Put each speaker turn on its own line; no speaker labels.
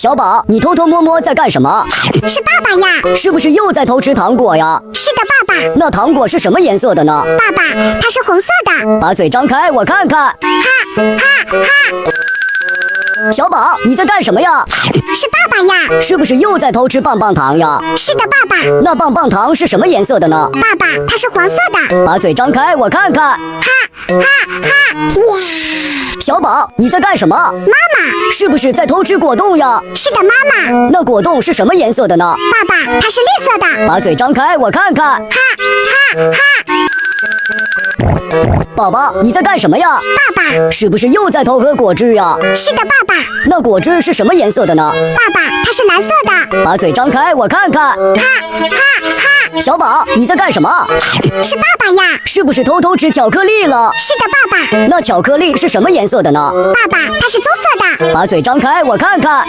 小宝，你偷偷摸摸在干什么？
是爸爸呀。
是不是又在偷吃糖果呀？
是的，爸爸。
那糖果是什么颜色的呢？
爸爸，它是红色的。
把嘴张开，我看看。小宝，你在干什么呀？
是爸爸呀。
是不是又在偷吃棒棒糖呀？
是的，爸爸。
那棒棒糖是什么颜色的呢？
爸爸，它是黄色的。
把嘴张开，我看看。
哇！
小宝，你在干什么？
妈妈，
是不是在偷吃果冻呀？
是的，妈妈。
那果冻是什么颜色的呢？
爸爸，它是绿色的。
把嘴张开，我看看。宝宝，你在干什么呀？
爸爸，
是不是又在偷喝果汁呀？
是的，爸爸。
那果汁是什么颜色的呢？
爸爸，它是蓝色的。
把嘴张开，我看看。小宝，你在干什么？
是爸爸呀。
是不是偷偷吃巧克力了？
是的，爸爸。
那巧克力是什么颜色的呢？
爸爸，它是棕色的。
把嘴张开，我看看。